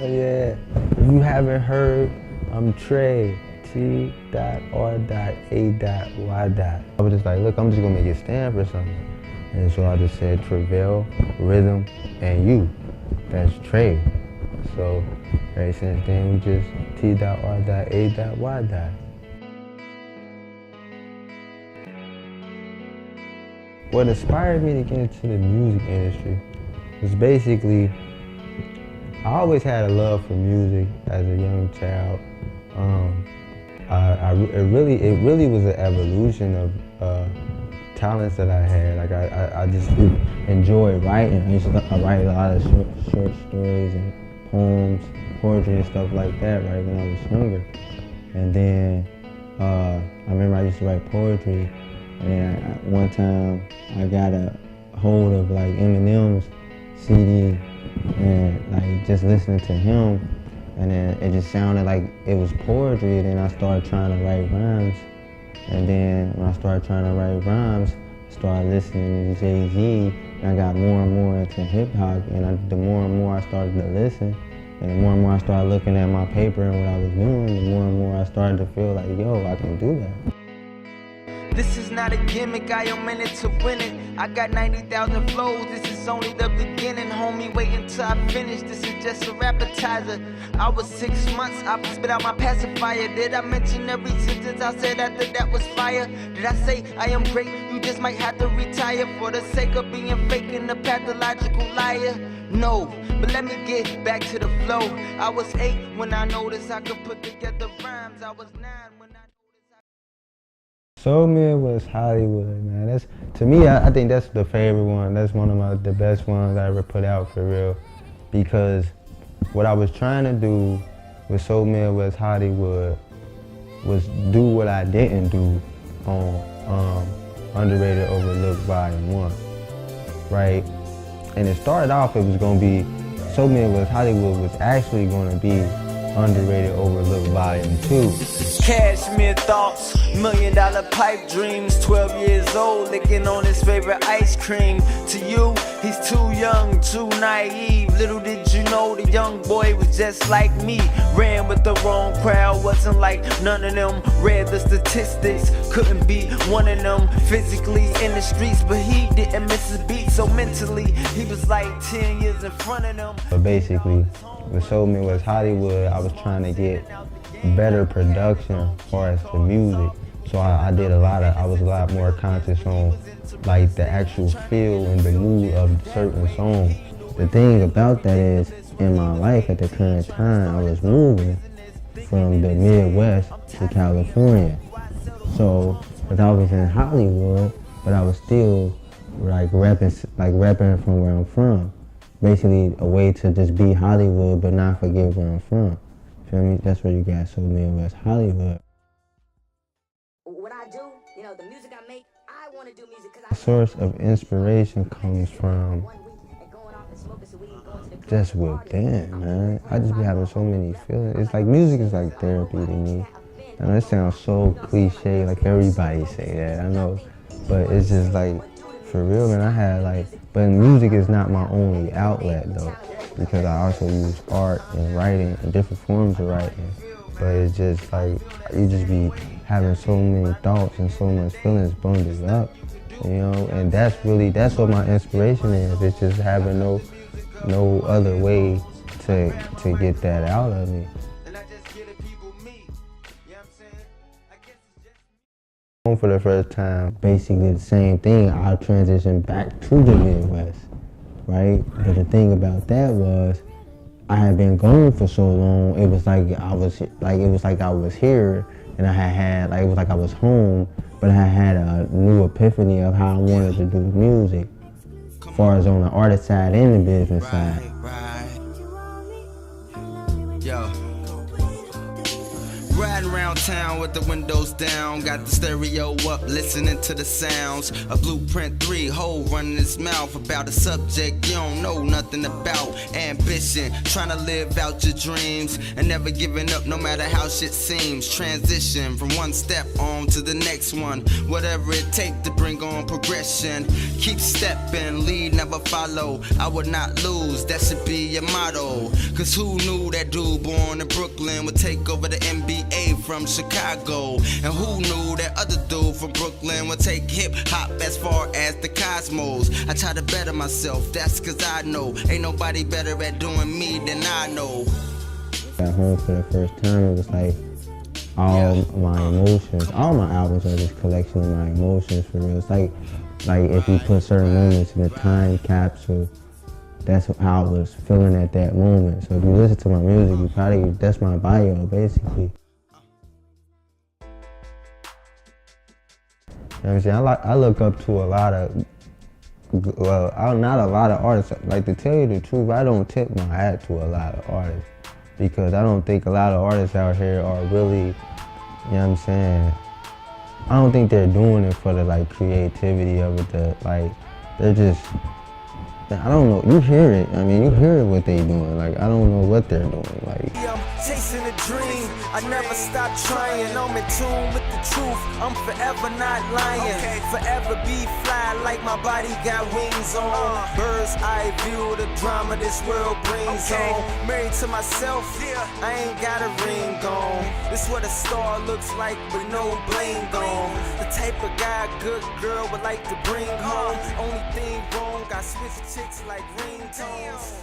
Yeah. If you haven't heard, I'm Trey. T.R.A.Y. I was just like, look, I'm just gonna make it stand for something. And so I just said Travell, rhythm, and you. That's Trey. So ever since then, we just T.R.A.Y. What inspired me to get into the music industry was basically, I always had a love for music as a young child. It really was an evolution of talents that I had. Like I just enjoyed writing. I used to write a lot of short stories and poems, poetry and stuff like that, right, when I was younger. And then I remember I used to write poetry, and one time I got a hold of like Eminem's CD and like just listening to him, and then it just sounded like it was poetry. And then I started trying to write rhymes, and then when I started trying to write rhymes, I started listening to Jay-Z, and I got more and more into hip-hop. And the more and more I started to listen, and the more and more I started looking at my paper and what I was doing, the more and more I started to feel like, yo, I can do that. This is not a gimmick, I am in it to win it. I got 90,000 flows, this is only the beginning, homie. Wait until I finish, this is just a appetizer. I was 6 months, I spit out my pacifier. Did I mention every sentence I said after that was fire? Did I say I am great? You just might have to retire for the sake of being fake and a pathological liar. No, but let me get back to the flow. I was 8 when I noticed I could put together rhymes. I was 9 when I Soul Midwest Hollywood, man. That's, to me, I think that's the favorite one. That's one of the best ones I ever put out, for real. Because what I was trying to do with Soul Midwest Hollywood was do what I didn't do on Underrated Overlooked Volume 1, right? And it started off, it was gonna be, Soul Midwest Hollywood was actually gonna be Underrated Overlooked Volume 2. Cashmere thoughts, $1 million pipe dreams, 12 years old, licking on his favorite ice cream. To you, he's too young, too naive. Little did you know the young boy was just like me. Ran with the wrong crowd, wasn't like none of them. Read the statistics, couldn't be one of them. Physically in the streets, but he didn't miss his beat. So mentally, he was like 10 years in front of them. But basically, with Soul Midwest Hollywood, I was trying to get better production as far as the music. So I was a lot more conscious on like the actual feel and the mood of certain songs. The thing about that is, in my life at the current time, I was moving from the Midwest to California. So, but I was in Hollywood, but I was still like rapping from where I'm from. Basically a way to just be Hollywood but not forget where I'm from. Feel me? That's where you got Soul Midwest Hollywood. What I do, you know, the music I make, I want to do music because The source of inspiration comes from just within, man. I just be having so many feelings. It's like music is like therapy to me. I know it sounds so cliche, like everybody say that, I know. But it's just like, for real, man, but music is not my only outlet though, because I also use art and writing and different forms of writing. But it's just like, you just be having so many thoughts and so much feelings bundled up, you know? And that's what my inspiration is. It's just having no other way to get that out of me. Home for the first time, basically the same thing. I transitioned back to the Midwest, right? But the thing about that was, I had been gone for so long. It was like I was here, and it was like I was home. But I had a new epiphany of how I wanted to do music, as far as on the artist side and the business side. riding around town with the windows down, got the stereo up, listening to the sounds of Blueprint 3, Hov running his mouth about a subject you don't know nothing about. Ambition, trying to live out your dreams and never giving up no matter how shit seems. Transition from one step on to the next one, whatever it takes to bring on progression. Keep stepping, lead, never follow. I would not lose, that should be your motto. Cause who knew that dude born in Brooklyn would take over the NBA from Chicago? And who knew that other dude from Brooklyn would take hip hop as far as the cosmos? I try to better myself, that's cause I know ain't nobody better at doing me than I know. Got home for the first time, it was like all my emotions, all my albums are just collection of my emotions for real. It's like if you put certain moments in a time capsule, that's how I was feeling at that moment. So if you listen to my music, you probably, that's my bio basically. You know what I'm saying? I look up to a lot of, well, not a lot of artists. Like, to tell you the truth, I don't tip my hat to a lot of artists because I don't think a lot of artists out here are really, you know what I'm saying? I don't think they're doing it for the like creativity of it. They're just, I don't know, you hear it. I mean, you hear what they doing. Like, I don't know what they're doing. Like, I'm chasing a dream. I never stop trying. I'm in tune with the truth. I'm forever not lying. Forever be fly like my body got wings on. Bird's eye view the drama this world brings on. Married to myself, I ain't got a ring on. This what a star looks like with no bling on. The type of guy a good girl would like to bring home. Only thing wrong, I switch chicks like ringtones.